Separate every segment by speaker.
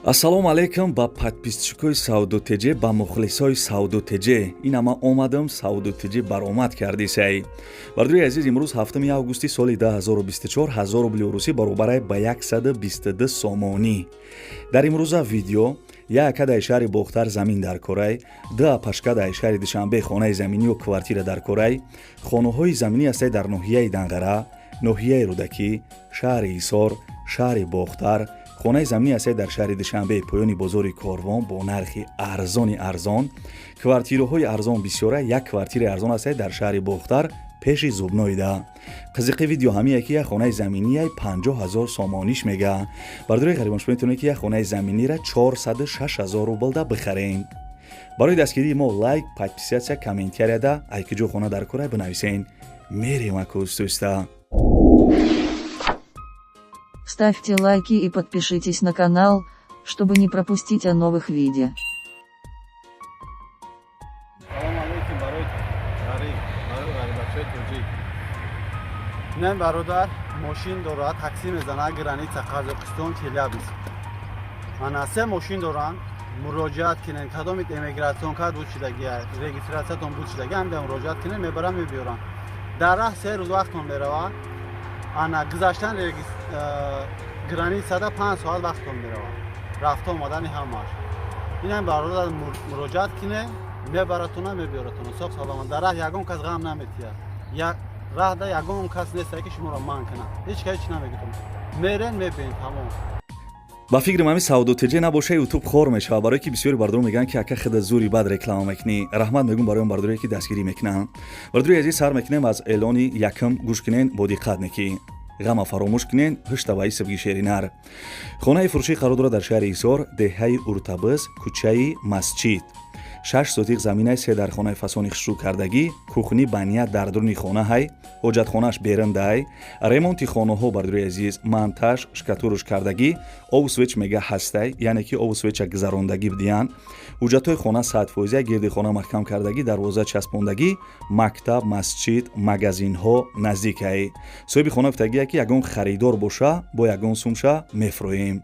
Speaker 1: ассалому алайкум ба подписчикои Сауду ТЖ, ба мухлисои Сауду ТЖ. Ина ман омадам Сауду ТЖ баромад кардисай. Бардуи азиз, имрӯз 7 августи соли 2024 1000 рубли русӣ баробар ба 122 сомонӣ. Дар имрӯза видео якадай шаҳри Бохтар замин дар корай, пашкадай шаҳри Душанбе хонаи заминию квартира дар корай, хонаҳои заминӣ ҳастанд дар ноҳияи Дангара, ноҳияи Рӯдакӣ, шаҳри Ҳисор, шаҳри Бохтар, хонаи заминӣ ҳастанд дар шаҳри Душанбе поёни бозори Корвон бо нархи арзон, квартираҳои арзон бисёра. Як квартираи арзон ҳастанд дар шаҳри Бохтар пеши Зубноида. Қызиқи видео ҳамие ки як хонаи заминии 50000 сомониш мега. Бардуи ғарибоншумо метавонед ки як хонаи заминиро 406000 рублда бихарен. барои дастгирии мо лайк, подписатсия, комментарияда айки ҷо хона дар корай бинависен. Мерем акустуста.
Speaker 2: Ставьте лайки и подпишитесь на канал, чтобы не пропустить о новых видео.
Speaker 3: من برادر ماشین دارد تاکسی میزنه گرانیت قزاقستان چلیابسک. من سه ماشین دارم مراجعت کنن کدام ایمیگراسیون کارت بود شدگی رجیستراسیون بود شدگی هم در مراجعت کنن میبرم میبیارم. در راه 3 روز وقتم میروه. انا گذاشتن گرانی 5 ساعت وقتم میروه. رفت آمدن همش. این هم برادر مراجعت کنه میبراتونه میبیاراتونه. ساخت سلام. در راه یگان کس غم نمیتیه. یا راه دا یگان کس نیست که شما رو مان کنه. هیچ کاری نمیگم. میرن میبین تمام.
Speaker 1: ба фикри мами Сауду ТЖ набоша ютуб хор мешава, барое ки бисёри бардор мегӯянд ки ака хида зури бад реклама мекунӣ. Раҳмат мегӯм барои он бардорие ки дастгирӣ мекунанд. Бардори азиз, сар мекунем аз эълони якум гӯш кунен бо диққат неки. ғама фаромӯш кунен ҳуштаваи сабги шеринар. хонаи фурӯшӣ қарор дорад дар шаҳри Ҳисор, деҳаи Уртабыз, кӯчаи Масҷид. 6 сотиқ заминаи 3 дар хонаи фасони хушрӯкардагӣ, кухни баня дар дуруни хона ҳай, ҳоҷатхонааш бериндай, ремонти хонаҳо бардуи азиз, монтаж, шкатурш кардагӣ, овсвеч мега ҳастай, яъне ки овсвеча гузарондагӣ бидиян, ҳуҷҷатҳои хона 100%, гирди хона маҳкам кардагӣ, дарвоза часпондагӣ, мактаб, масҷид, магазинҳо наздикай. соҳиби хона гуфтагие ки ягон харидор боша, бо ягон сумша мефурӯем.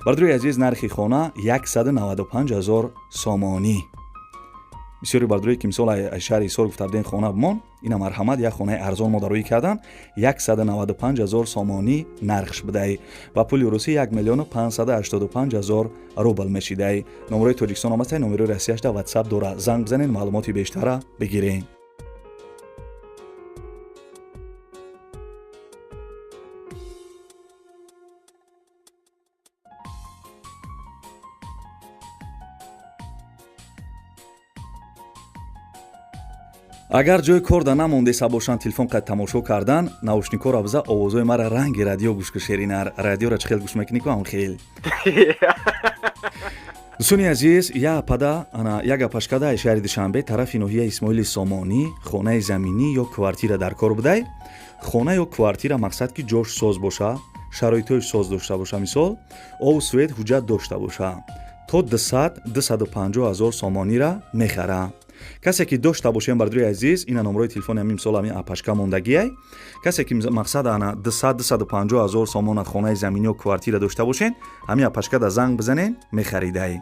Speaker 1: бардуи азиз, нархи хона 195000 сомонӣ. бисёри бардурие ки мисол шаҳри Ҳисор гуфта будем хона бимон, ина марҳамат як хонаи арзон мо дароӣ кардан 195000 сомонӣ нархш бидай. ба пули русӣ 1585000 рубл мешидай. номерои Тоҷикистон омастай, номерои Россияшда WhatsApp дора. занг бизанен, маълумоти бештара бигирен. агар ҷои кор да намонде сабошанд телефон қайд тамошо кардан, наушникора биза овозои мара ранги радио гӯш кушеринар. Радиора чӣ хел гӯш мекунӣ ку ҳамон хел. дӯстони азиз, я пада ана яга пашкадаи шаҳри Душанбе тарафи ноҳияи Исмоили Сомонӣ хонаи заминӣ ё квартира дар кор будай. хона ё квартира мақсад ки ҷош соз боша, шароитош соз дошта боша, мисол ов свет ҳуҷҷат дошта боша. то 200-250 сомонира мехара. касе ки дошта бошем бардуи азиз, ина номерои телефони ҳамин мисол ҳамин апашка мондагиай. касе ки мақсад ана 200-250 сомона хонаи заминию квартира дошта бошен, ҳамин апашкада занг бизанен, мехаридай.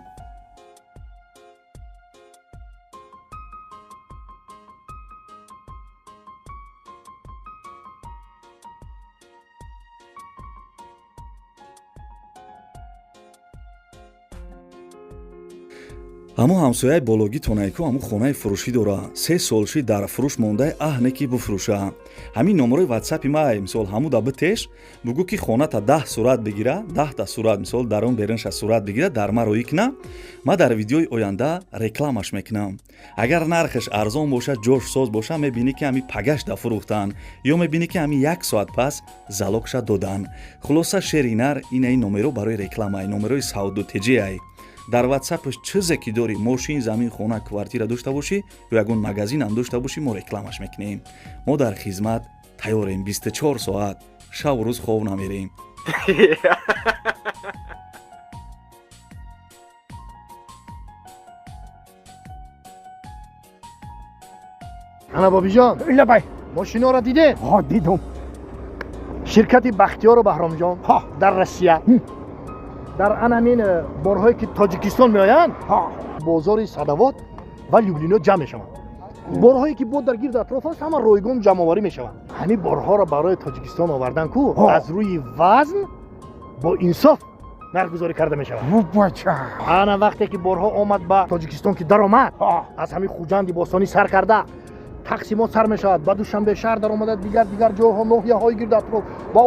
Speaker 1: ҳамо ҳамсояи бологитонайку ҳамо хонаи фурӯшӣ дора. 3 солши дар фурӯш мондай аҳне ки буфурӯша. ҳамин номерои WhatsApp-и май мисол ҳамуда битеш, бугӯ ки хоната 10 сурат бигира, 10 та сурат мисол дарун беринша сурат бигира, дар ма роӣ кина. ма дар видеои оянда рекламаш мекунам. агар нархаш арзон боша, ҷош соз боша, мебинӣ ки ҳами пагаш да фурӯхтан ё мебинӣ ки ҳами 1 соат пас залогша додан. хулоса шеринар инаи номеро барои рекламаи номерои Сауду ТЖ ай. дар WhatsApp-ш чизе ки дорӣ, мошин, замин, хона, квартира дошта бошӣ ё ягон магазин ҳам дошта бошӣ, мо рекламаш мекунем. мо дар хизмат тайёрем 24 соат. шабу рӯз хоб намерем.
Speaker 4: ана бобиҷон,
Speaker 5: ایلا بای
Speaker 4: ماشین‌ها را دیدین؟
Speaker 5: ها دیدم
Speaker 4: شرکت بختیار و بهرامجان در روسیه дар анамин борҳое ки тоҷикистон меоянд бозори садовот ва люблино ҷамъ мешаванд. борҳое ки бод дар гирду атроф аст ҳама ройгон ҷамъоварӣ мешаванд. ҳамин борҳоро барои тоҷикистон овардан ку аз рӯи вазн бо инсоф нархгузорӣ карда мешавад. ана вақте ки борҳо омад ба тоҷикистон ки даромад аз ҳамин хуҷанди бостонӣ сар карда тақсимот сар мешавад, ба душанбе шаҳр даромада дигар ҷойҳо ноҳияҳои гирду атроф ва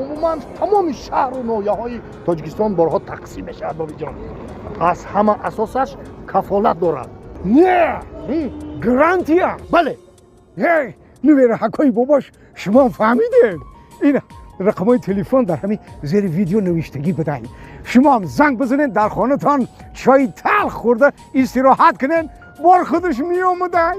Speaker 4: умуман тамоми шаҳру ноҳияҳои тоҷикистон борҳо тақсим мешавад. бобиҷон аз ҳама асосаш кафолат дорад.
Speaker 5: Не гарантия.
Speaker 4: бале
Speaker 5: нувера ҳакои бобош шумо фаҳмидед. ин рақамҳои телефон дар ҳамин зери видео навиштагӣ бидаҳед. шумо ҳам занг бизанед, дар хонатон чои талх хӯрда истироҳат кунед, бор худаш меомадай.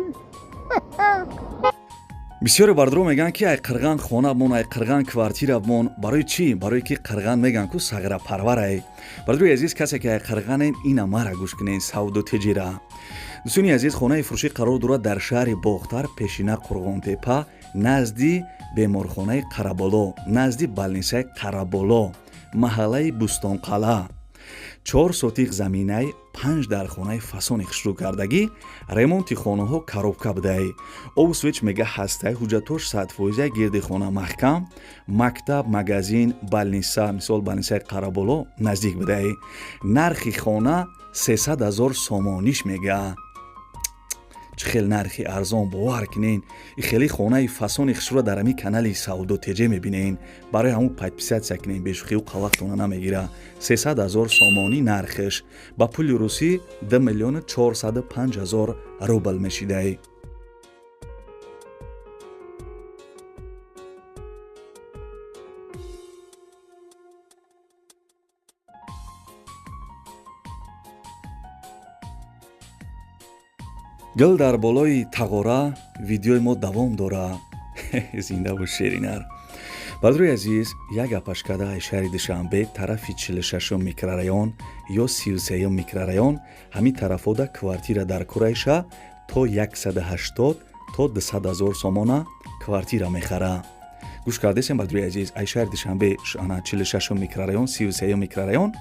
Speaker 1: бисёре бардро мегӯянд ки ай қирған хона бмон, ай қирған квартира бмон. барои чӣ? барое ки қирған мегӯянд ку сағрапарварай. бардрои азиз, касе ки ай қирғанен ина мара гӯш кунен савду теҷира. дӯстони азиз, хонаи фурӯшӣ қарор дорад дар шаҳри бохтар, пешина қурғонтепа, назди беморхонаи қараболо, назди балнисаи қараболо, маҳаллаи бӯстонқалъа. 4 сотиқ заминаи 5 дар хонаи фасони хушрӯкардагӣ, ремонти хонаҳо коробка будай, обу свеч мега ҳастай, ҳуҷҷатош 100%, гирди хона маҳкам, мактаб, магазин, балниса, мисол балнисаи қараболо наздик будай. нархи хона 300 000 сомониш мега. чӣ хел нархи арзон, бовар кунен. и хели хонаи фасони хушрӯра дар ҳамин канали савдо теҷе мебинен. барои ҳамун подписатсия кунен, бешухиву қавақтона намегира. 300 000 сомонӣ нархиш, ба пули русӣ 2 405 000 рубл мешидай. гул дар болои тағора видеои мо давом дора. зиндаву шеринар. бардруи азиз, як гапашкада ай шаҳри душанбе, тарафи 46 микрорайон ё 33 микрорайон, ҳамин тарафода квартира дар курайша то 180 то 200 000 сомона квартира мехара. гӯш кардесем бардруи азиз, ай шаҳри душанбе 46 микрорайон, 33 микрорайон,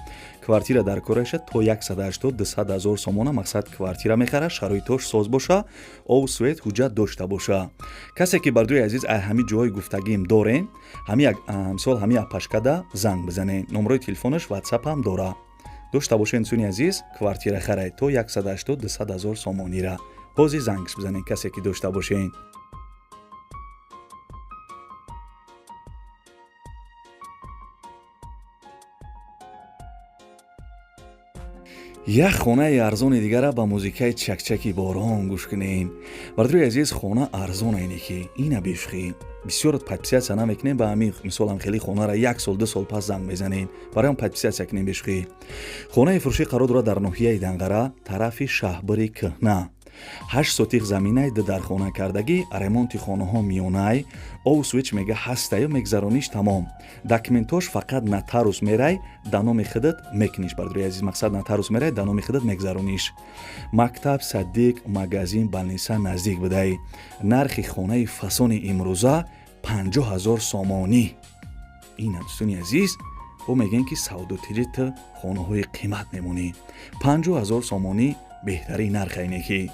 Speaker 1: квартира дар курайша то 180 200 000 сомона мақсад квартира мехара, шароитош соз боша, обу свет ҳуҷҷат дошта боша. касе ки бардруи азиз ай ҳамин ҷои гуфтагиим дорен, мисол ҳамин апашкада занг бизанен, номерои телефонаш ватсап ҳам дора. дошта бошен дӯстони азиз, квартира харай то 180 200 000 сомонира. ҳозир зангш бизанен, касе ки дошта бошен. як хонаи арзони дигара ба музикаи чакчаки борон гӯш кунем. бардруи азиз, хона арзонайне ки ина бешухӣ. бисёр подписатсия намекунем, ба ҳамин мисолам хели хонара 1 сол 2 сол пас занг мезанем, барои ҳам подписатсия кунем бешухӣ. хонаи фурӯшӣ қарор дорад дар ноҳияи Данғара, тарафи Шаҳбари Кӯҳна. 8 сотиқ заминаи дархона кардагӣ, ремонти хонаҳо миёнай, обу свеч мега ҳастаю мегзарониш тамом. документош фақат нотариус мерай, да номи худат мекуниш. бардруи азиз, мақсад нотариус мерай, да номи худат мегзарониш. мактаб, саддиқ, магазин, балниса наздик будай. нархи хонаи фасони имрӯза 50 000 сомонӣ. ин дӯстони азиз, бо мегӯем ки савдотиҷи хонаҳои қимат мемонӣ. 50 000 сомонӣ беҳтарин нарх айне ки.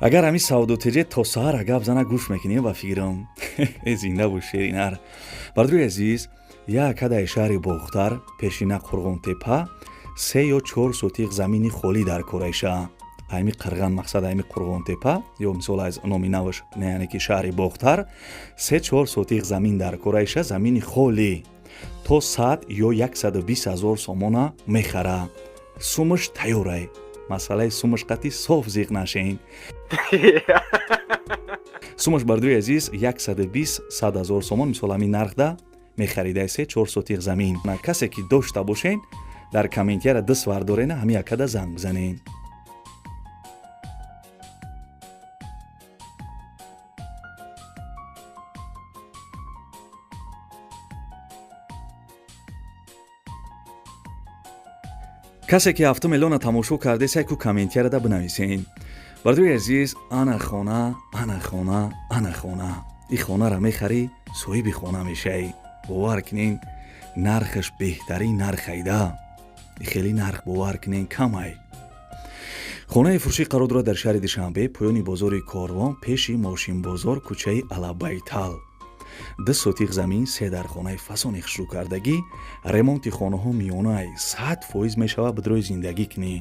Speaker 1: агар ҳамин савдотиҷе то саҳара гап зана гӯш мекунем ба фикрам. зиндаву шеринар. бардруи азиз, як кадаи шаҳри бохтар, пешина қурғонтепа, 3 ё 4 сотиқ замини холӣ дар курайша. ҳами қирған мақсад ҳами қурғонтепа ё мисол аз номи наваш яъне ки шаҳри бохтар 3-4 сотиқ замин дар курайша, замини холӣ то 100 ё 120 000 сомона мехара. сумаш тайёрай. масъалаи сумаш қати соф зиқ нашен. сумаш бардруи азиз 120-100 000 сомон, мисол ҳамин нархда мехаридай 3-4 сотиқ замин. касе ки дошта бошен, дар комментияра дас вардорена, ҳамин якада занг бизанен. касе ки 7 миллиона тамошо кардесай ку комментарияда бинависен. бардои азиз, ана хона, ана хона, ана хона. И хонара мехарӣ, соҳиби хона мешавӣ. бовар кунен, нархаш беҳтарин нархайда. И хеле нарх бовар кунен камай. хонаи фурӯшӣ қарор дорад дар шаҳри душанбе, поёни бозори корвон, пеши мошинбозор, кӯчаи алабайтал. 2 сотиқ замин, 3 дар хонаи фасони хушрӯкардагӣ, ремонти хонаҳо миёнаи 100% мешавад бидрои зиндагӣ кунӣ.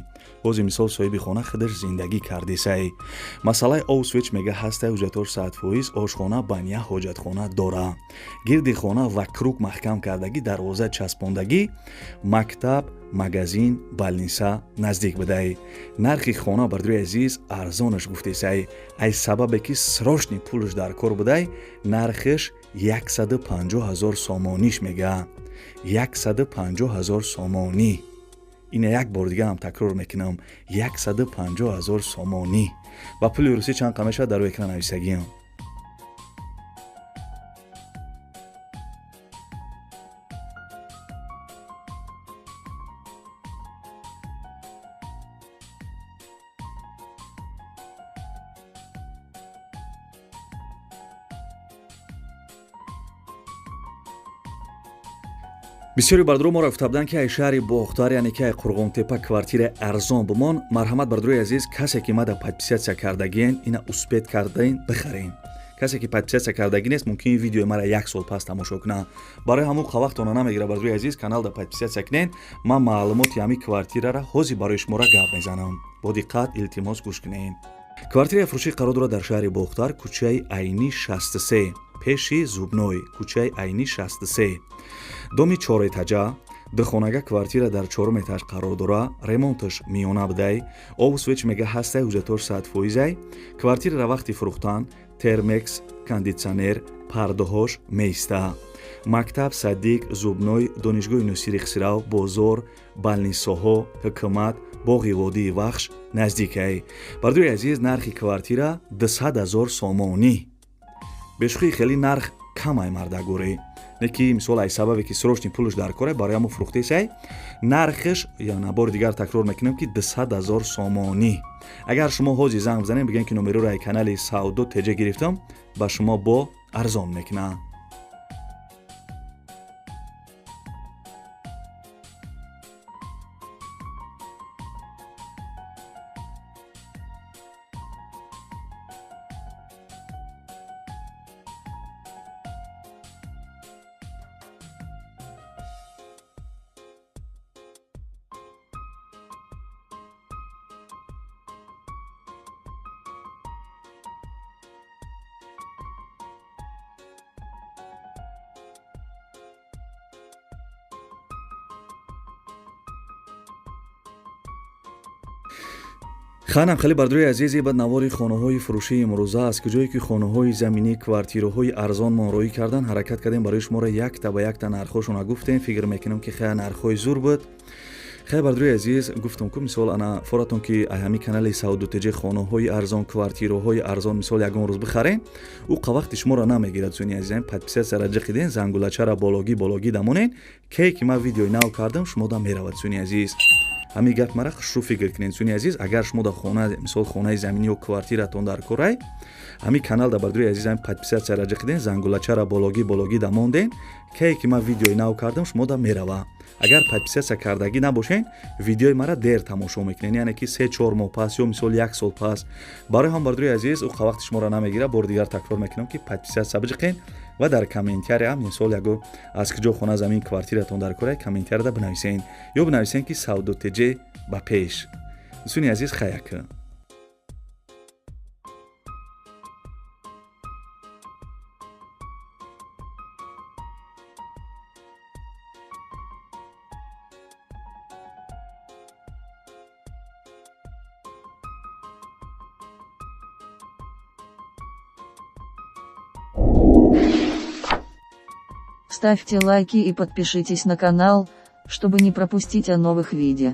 Speaker 1: бози мисол соҳиби хона худаш зиндагӣ кардесай. масъалаи овсвеч мега ҳастай ҳуҷҷатор 100%, ошхона баня ҳоҷатхона дора. гирди хона вакрук маҳкам кардагӣ, дарвоза часпондагӣ, мактаб, магазин, балниса наздик бидай. нархи хона бардои азиз арзонаш гуфтесай. ай сабабе ки срочни пулаш дар кор бидай, нархиш 150 000 сомониш мега. 150 000 сомонӣ. ина як бор дига ҳам такрор мекунам. 150 000 сомонӣ. ба пули русӣ чанд қа мешавад дар рӯи экран нависагиам. бисёри бардро моро гуфтабуданд ки ай шаҳри бохтар, яъне ки ай қурғонтепа квартира арзон бимон. марҳамат бардрои азиз, касе ки мада подписатсия кардагиен, ина успед карден бихарен. касе ки подписатсия кардагӣ нест, мумкин видеои мара 1 сол пас тамошо кунад. барои ҳамун вақтона намегира бардрои азиз, каналда подписатсия кунен. ман маълумоти ҳамин квартирара ҳозир барои шуморо гап мезанам. бо диққат илтимос гӯш кунен. квартираи фурӯшӣ қарор дорад дар шаҳри бохтар, кӯчаи айни 63, пеши зубной, кӯчаи айни 63. доми 4 этажа, духонага квартира дар 4 этаж қарор дора, ремонташ миёна бидай, овсвеч мега ҳастай ҳуҷҷатор 100%. квартирара вақти фурӯхтан термекс, кондитсионер, пардаҳош меиста. мактаб саддиқ, зубной, донишгоҳи нусири хисрав, бозор, балнисоҳо, ҳукумат, боғи водии вахш наздикай. бардои азиз, нархи квартира 200 000 сомонӣ. бешухӣ хеле нарх камай мардагӯре. не ки мисол ай сабабе ки срочни пулаш дар кора, барои ҳамо фурӯхтесай. нархиш яна бори дигар такрор мекунам ки 200 000 сомонӣ. агар шумо ҳозир занг бизанем, бигӯем ки номероро ай канали Саудо ТЖ гирифтам, ба шумо бо арзон мекунам. ханам хеле бардрои азизи бад навори хонаҳои фурӯшии имрӯза аз куҷое ки хонаҳои заминӣ, квартираҳои арзон монроӣ кардан, ҳаракат кардем барои шуморо якта ба якта нархҳошона гуфтем. фикр мекунам ки хеле нархҳои зур буд. хеле бардрои азиз гуфтам ку мисол ана форатон ки ҳами канали Саудо ТЖ хонаҳои арзон, квартираҳои арзон мисол ягон рӯз бихарем, ӯ қавақти шуморо намегирад. зуни азизам, подписатсияра ҷиқиден, зангулачара бологӣ дамонен, ке ки ман видеои нав кардам шумо да меравад. зуни азиз, ҳамин гап мара хушрӯ фикр кунед. зуни азиз, агар шумо да хона, мисол хонаи заминӣ ё квартиратон дар корай, ҳамин канал да бардрои азизам подписатсияра ҷиқиден, зангулачара бологӣ дамонден, ке ки ман видеои нав кардам шумо да мерава. агар подписатсия кардагӣ набошен, видеои мара дер тамошо мекунед, яъне ки 3-4 моҳ пас ё мисол 1 сол пас. барои ҳам бардрои азиз, ӯ вақти шуморо намегира. бори дигар такрор мекунам ки подписатсия биҷиқен ва дар комментария ҳам мисол яго аз куҷо хона замин квартиратон дар корай комментарияда бинависен ё бинависен ки Саудо ТЖ ба пеш. дӯстони азиз, хаяк.
Speaker 2: Ставьте лайки и подпишитесь на канал, чтобы не пропустить о новых видео.